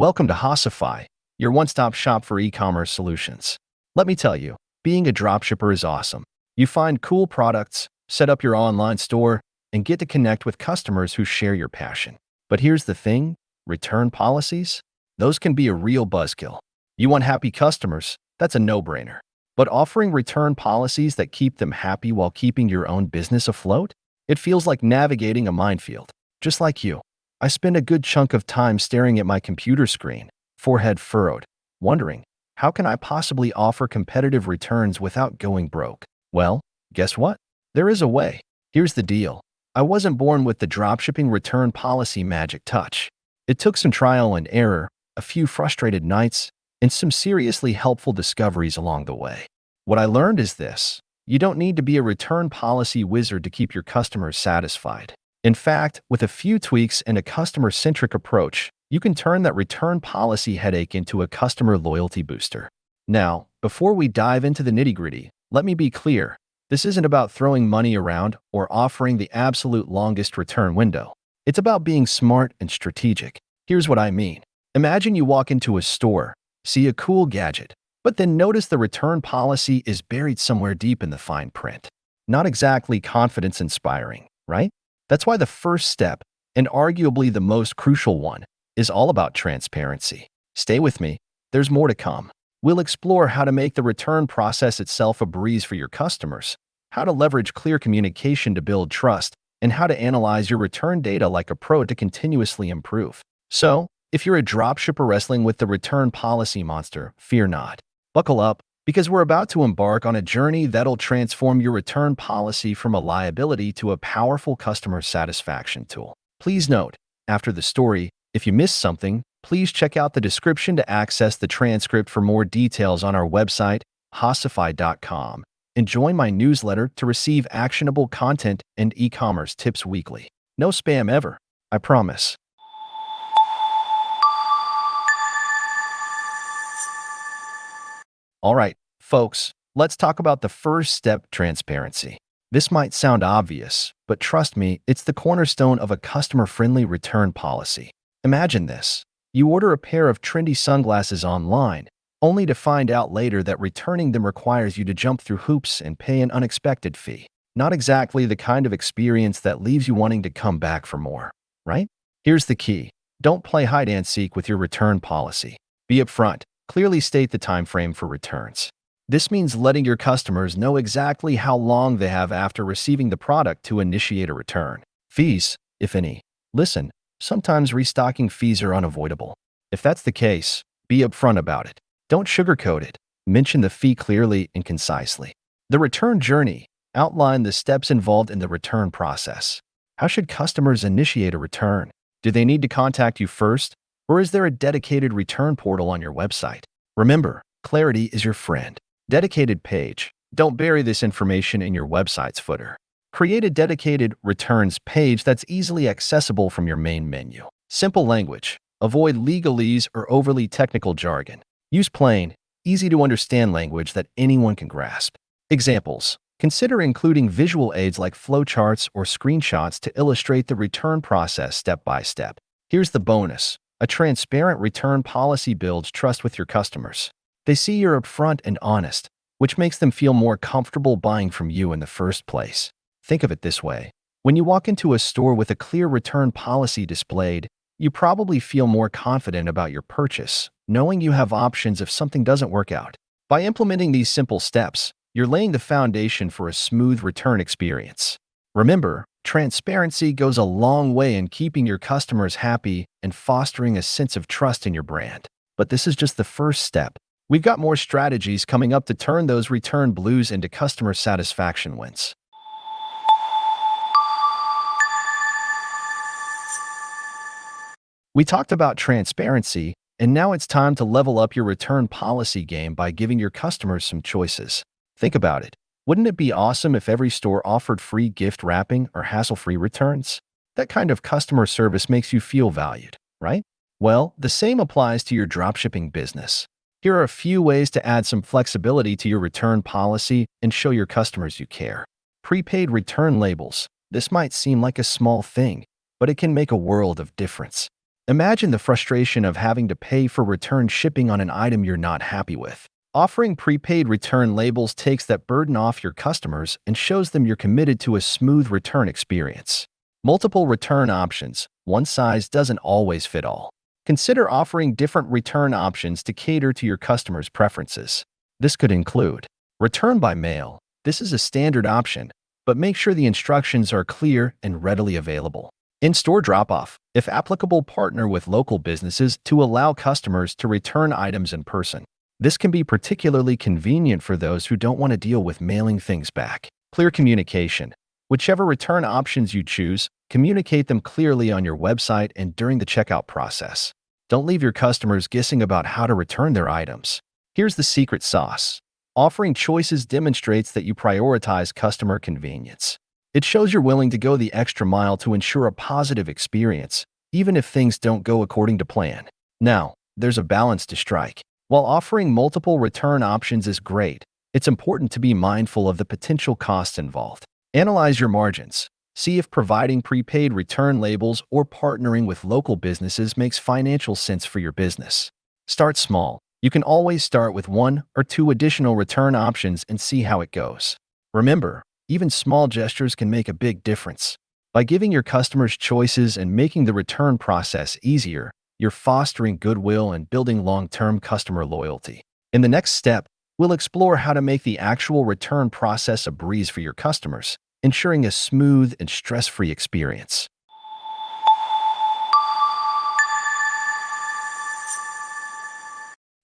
Welcome to Hocify, your one-stop shop for e-commerce solutions. Let me tell you, being a dropshipper is awesome. You find cool products, set up your online store, and get to connect with customers who share your passion. But here's the thing, return policies? Those can be a real buzzkill. You want happy customers? That's a no-brainer. But offering return policies that keep them happy while keeping your own business afloat? It feels like navigating a minefield. Just like you, I spend a good chunk of time staring at my computer screen, forehead furrowed, wondering, how can I possibly offer competitive returns without going broke? Well, guess what? There is a way. Here's the deal. I wasn't born with the dropshipping return policy magic touch. It took some trial and error, a few frustrated nights, and some seriously helpful discoveries along the way. What I learned is this: you don't need to be a return policy wizard to keep your customers satisfied. In fact, with a few tweaks and a customer-centric approach, you can turn that return policy headache into a customer loyalty booster. Now, before we dive into the nitty-gritty, let me be clear. This isn't about throwing money around or offering the absolute longest return window. It's about being smart and strategic. Here's what I mean. Imagine you walk into a store, see a cool gadget, but then notice the return policy is buried somewhere deep in the fine print. Not exactly confidence-inspiring, right? That's why the first step, and arguably the most crucial one, is all about transparency. Stay with me. There's more to come. We'll explore how to make the return process itself a breeze for your customers, how to leverage clear communication to build trust, and how to analyze your return data like a pro to continuously improve. So, if you're a dropshipper wrestling with the return policy monster, fear not. Buckle up, because we're about to embark on a journey that'll transform your return policy from a liability to a powerful customer satisfaction tool. Please note, after the story, if you missed something, please check out the description to access the transcript for more details on our website, hocify.com, and join my newsletter to receive actionable content and e-commerce tips weekly. No spam ever, I promise. All right, folks, let's talk about the first step: transparency. This might sound obvious, but trust me, it's the cornerstone of a customer-friendly return policy. Imagine this. You order a pair of trendy sunglasses online, only to find out later that returning them requires you to jump through hoops and pay an unexpected fee. Not exactly the kind of experience that leaves you wanting to come back for more, right? Here's the key. Don't play hide-and-seek with your return policy. Be upfront. Clearly state the time frame for returns. This means letting your customers know exactly how long they have after receiving the product to initiate a return. Fees, if any. Listen, sometimes restocking fees are unavoidable. If that's the case, be upfront about it. Don't sugarcoat it. Mention the fee clearly and concisely. The return journey. Outline the steps involved in the return process. How should customers initiate a return? Do they need to contact you first? Or is there a dedicated return portal on your website? Remember, clarity is your friend. Dedicated page. Don't bury this information in your website's footer. Create a dedicated returns page that's easily accessible from your main menu. Simple language. Avoid legalese or overly technical jargon. Use plain, easy-to-understand language that anyone can grasp. Examples. Consider including visual aids like flowcharts or screenshots to illustrate the return process step by step. Here's the bonus. A transparent return policy builds trust with your customers. They see you're upfront and honest, which makes them feel more comfortable buying from you in the first place. Think of it this way. When you walk into a store with a clear return policy displayed, you probably feel more confident about your purchase, knowing you have options if something doesn't work out. By implementing these simple steps, you're laying the foundation for a smooth return experience. Remember, transparency goes a long way in keeping your customers happy and fostering a sense of trust in your brand. But this is just the first step. We've got more strategies coming up to turn those return blues into customer satisfaction wins. We talked about transparency, and now it's time to level up your return policy game by giving your customers some choices. Think about it. Wouldn't it be awesome if every store offered free gift wrapping or hassle-free returns? That kind of customer service makes you feel valued, right? Well, the same applies to your dropshipping business. Here are a few ways to add some flexibility to your return policy and show your customers you care. Prepaid return labels. This might seem like a small thing, but it can make a world of difference. Imagine the frustration of having to pay for return shipping on an item you're not happy with. Offering prepaid return labels takes that burden off your customers and shows them you're committed to a smooth return experience. Multiple return options. One size doesn't always fit all. Consider offering different return options to cater to your customers' preferences. This could include return by mail. This is a standard option, but make sure the instructions are clear and readily available. In-store drop-off. If applicable, partner with local businesses to allow customers to return items in person. This can be particularly convenient for those who don't want to deal with mailing things back. Clear communication. Whichever return options you choose, communicate them clearly on your website and during the checkout process. Don't leave your customers guessing about how to return their items. Here's the secret sauce. Offering choices demonstrates that you prioritize customer convenience. It shows you're willing to go the extra mile to ensure a positive experience, even if things don't go according to plan. Now, there's a balance to strike. While offering multiple return options is great, it's important to be mindful of the potential costs involved. Analyze your margins. See if providing prepaid return labels or partnering with local businesses makes financial sense for your business. Start small. You can always start with 1 or 2 additional return options and see how it goes. Remember, even small gestures can make a big difference. By giving your customers choices and making the return process easier, you're fostering goodwill and building long-term customer loyalty. In the next step, we'll explore how to make the actual return process a breeze for your customers, ensuring a smooth and stress-free experience.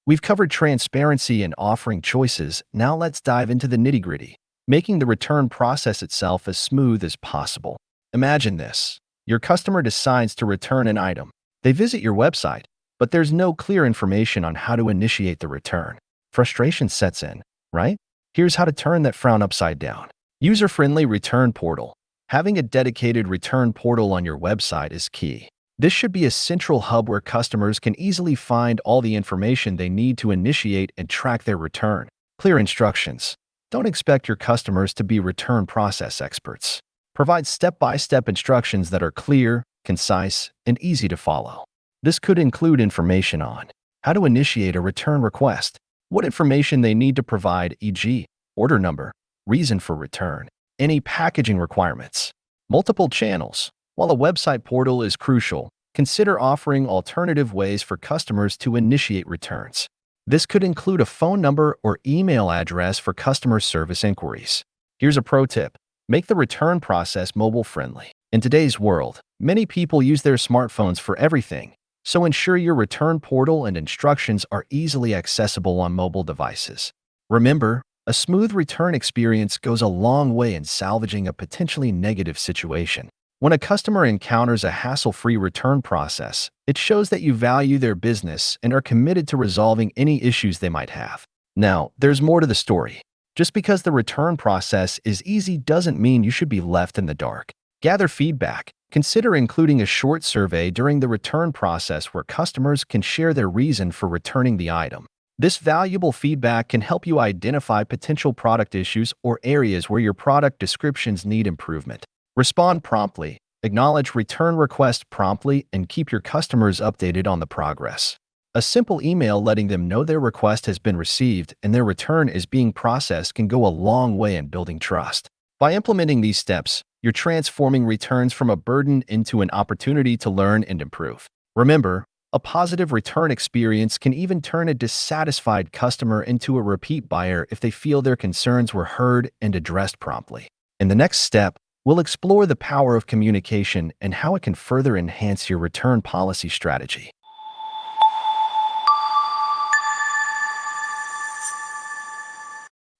We've covered transparency and offering choices. Now let's dive into the nitty-gritty, making the return process itself as smooth as possible. Imagine this. Your customer decides to return an item. They visit your website, but there's no clear information on how to initiate the return. Frustration sets in, right? Here's how to turn that frown upside down. User-friendly return portal. Having a dedicated return portal on your website is key. This should be a central hub where customers can easily find all the information they need to initiate and track their return. Clear instructions. Don't expect your customers to be return process experts. Provide step-by-step instructions that are clear, concise, and easy to follow. This could include information on how to initiate a return request, what information they need to provide, e.g., order number, reason for return, any packaging requirements. Multiple channels. While a website portal is crucial, consider offering alternative ways for customers to initiate returns. This could include a phone number or email address for customer service inquiries. Here's a pro tip. Make the return process mobile-friendly. In today's world, many people use their smartphones for everything, so ensure your return portal and instructions are easily accessible on mobile devices. Remember, a smooth return experience goes a long way in salvaging a potentially negative situation. When a customer encounters a hassle-free return process, it shows that you value their business and are committed to resolving any issues they might have. Now, there's more to the story. Just because the return process is easy doesn't mean you should be left in the dark. Gather feedback. Consider including a short survey during the return process where customers can share their reason for returning the item. This valuable feedback can help you identify potential product issues or areas where your product descriptions need improvement. Respond promptly. Acknowledge return requests promptly and keep your customers updated on the progress. A simple email letting them know their request has been received and their return is being processed can go a long way in building trust. By implementing these steps, you're transforming returns from a burden into an opportunity to learn and improve. Remember, a positive return experience can even turn a dissatisfied customer into a repeat buyer if they feel their concerns were heard and addressed promptly. In the next step, we'll explore the power of communication and how it can further enhance your return policy strategy.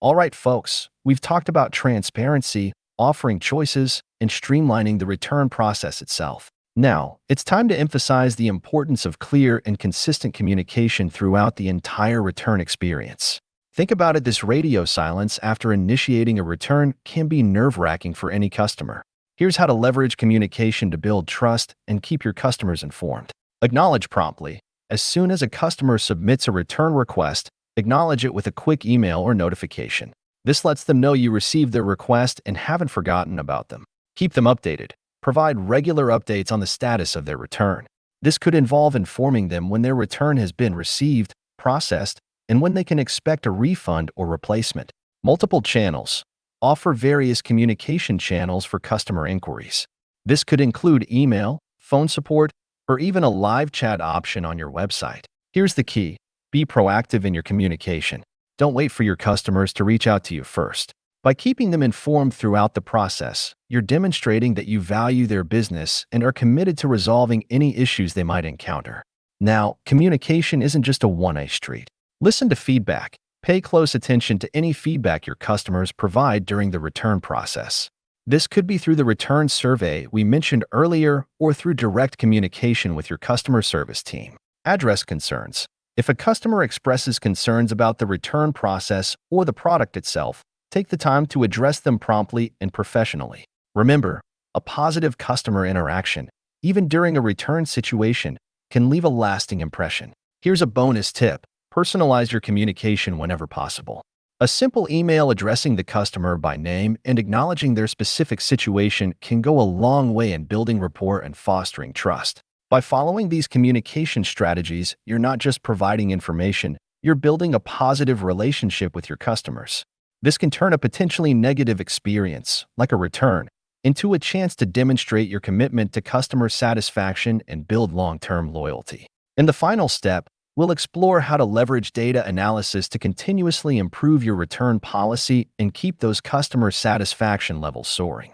All right, folks, we've talked about transparency, offering choices, and streamlining the return process itself. Now, it's time to emphasize the importance of clear and consistent communication throughout the entire return experience. Think about it, this radio silence after initiating a return can be nerve-wracking for any customer. Here's how to leverage communication to build trust and keep your customers informed. Acknowledge promptly. As soon as a customer submits a return request, acknowledge it with a quick email or notification. This lets them know you received their request and haven't forgotten about them. Keep them updated. Provide regular updates on the status of their return. This could involve informing them when their return has been received, processed, and when they can expect a refund or replacement. Multiple channels. Offer various communication channels for customer inquiries. This could include email, phone support, or even a live chat option on your website. Here's the key. Be proactive in your communication. Don't wait for your customers to reach out to you first. By keeping them informed throughout the process, you're demonstrating that you value their business and are committed to resolving any issues they might encounter. Now, communication isn't just a one-way street. Listen to feedback. Pay close attention to any feedback your customers provide during the return process. This could be through the return survey we mentioned earlier or through direct communication with your customer service team. Address concerns. If a customer expresses concerns about the return process or the product itself, take the time to address them promptly and professionally. Remember, a positive customer interaction, even during a return situation, can leave a lasting impression. Here's a bonus tip. Personalize your communication whenever possible. A simple email addressing the customer by name and acknowledging their specific situation can go a long way in building rapport and fostering trust. By following these communication strategies, you're not just providing information, you're building a positive relationship with your customers. This can turn a potentially negative experience, like a return, into a chance to demonstrate your commitment to customer satisfaction and build long-term loyalty. In the final step, we'll explore how to leverage data analysis to continuously improve your return policy and keep those customer satisfaction levels soaring.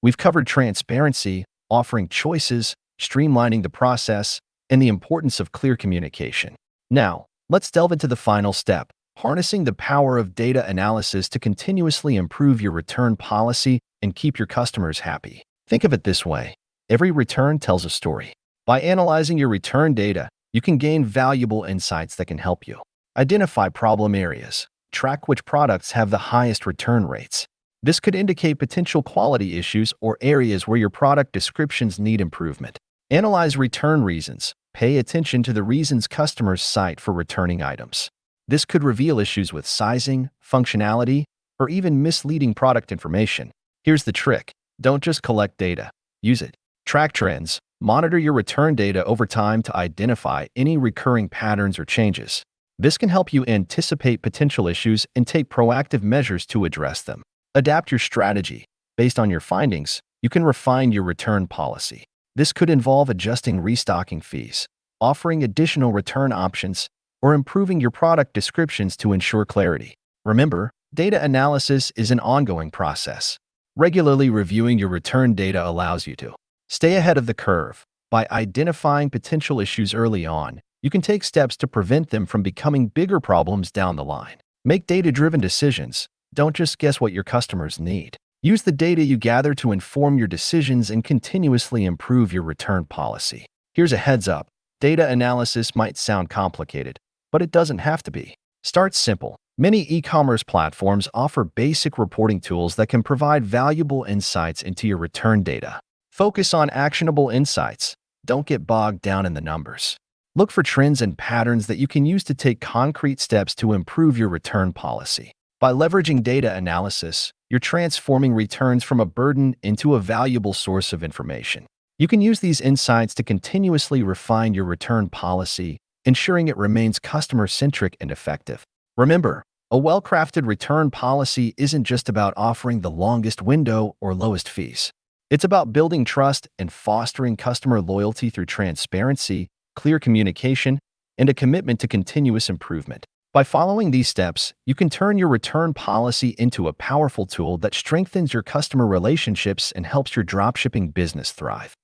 We've covered transparency, offering choices, streamlining the process, and the importance of clear communication. Now, let's delve into the final step, harnessing the power of data analysis to continuously improve your return policy and keep your customers happy. Think of it this way. Every return tells a story. By analyzing your return data, you can gain valuable insights that can help you identify problem areas, track which products have the highest return rates. This could indicate potential quality issues or areas where your product descriptions need improvement. Analyze return reasons. Pay attention to the reasons customers cite for returning items. This could reveal issues with sizing, functionality, or even misleading product information. Here's the trick. Don't just collect data. Use it. Track trends. Monitor your return data over time to identify any recurring patterns or changes. This can help you anticipate potential issues and take proactive measures to address them. Adapt your strategy. Based on your findings, you can refine your return policy. This could involve adjusting restocking fees, offering additional return options, or improving your product descriptions to ensure clarity. Remember, data analysis is an ongoing process. Regularly reviewing your return data allows you to stay ahead of the curve. By identifying potential issues early on, you can take steps to prevent them from becoming bigger problems down the line. Make data-driven decisions. Don't just guess what your customers need. Use the data you gather to inform your decisions and continuously improve your return policy. Here's a heads up. Data analysis might sound complicated, but it doesn't have to be. Start simple. Many e-commerce platforms offer basic reporting tools that can provide valuable insights into your return data. Focus on actionable insights. Don't get bogged down in the numbers. Look for trends and patterns that you can use to take concrete steps to improve your return policy. By leveraging data analysis, you're transforming returns from a burden into a valuable source of information. You can use these insights to continuously refine your return policy, ensuring it remains customer-centric and effective. Remember, a well-crafted return policy isn't just about offering the longest window or lowest fees. It's about building trust and fostering customer loyalty through transparency, clear communication, and a commitment to continuous improvement. By following these steps, you can turn your return policy into a powerful tool that strengthens your customer relationships and helps your dropshipping business thrive.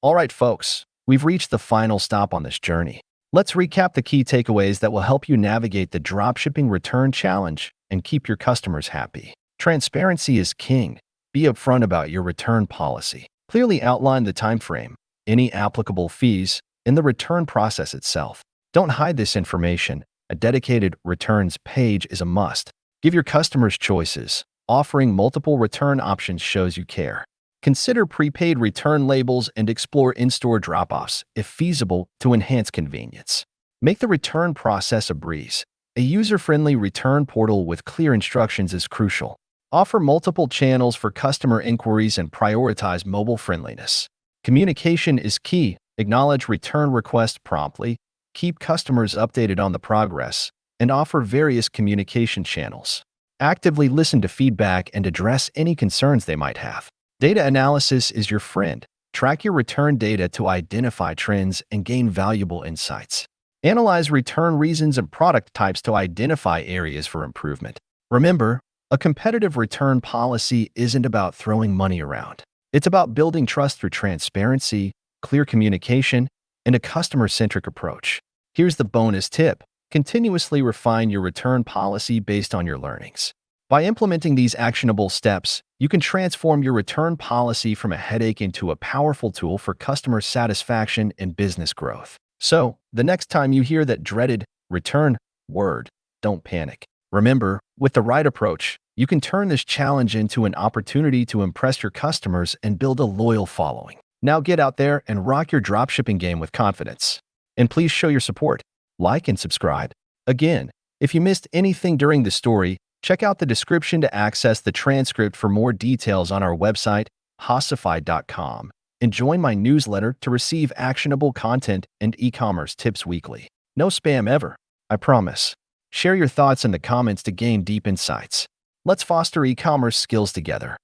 All right, folks, we've reached the final stop on this journey. Let's recap the key takeaways that will help you navigate the dropshipping return challenge and keep your customers happy. Transparency is king. Be upfront about your return policy. Clearly outline the time frame, any applicable fees, and the return process itself. Don't hide this information. A dedicated returns page is a must. Give your customers choices. Offering multiple return options shows you care. Consider prepaid return labels and explore in-store drop-offs, if feasible, to enhance convenience. Make the return process a breeze. A user-friendly return portal with clear instructions is crucial. Offer multiple channels for customer inquiries and prioritize mobile friendliness. Communication is key. Acknowledge return requests promptly, keep customers updated on the progress, and offer various communication channels. Actively listen to feedback and address any concerns they might have. Data analysis is your friend. Track your return data to identify trends and gain valuable insights. Analyze return reasons and product types to identify areas for improvement. Remember, a competitive return policy isn't about throwing money around. It's about building trust through transparency, clear communication, and a customer-centric approach. Here's the bonus tip. Continuously refine your return policy based on your learnings. By implementing these actionable steps, you can transform your return policy from a headache into a powerful tool for customer satisfaction and business growth. So, the next time you hear that dreaded return word, don't panic. Remember, with the right approach, you can turn this challenge into an opportunity to impress your customers and build a loyal following. Now get out there and rock your dropshipping game with confidence. And please show your support. Like and subscribe. Again, if you missed anything during the story, check out the description to access the transcript for more details on our website, Hocify.com, and join my newsletter to receive actionable content and e-commerce tips weekly. No spam ever, I promise. Share your thoughts in the comments to gain deep insights. Let's foster e-commerce skills together.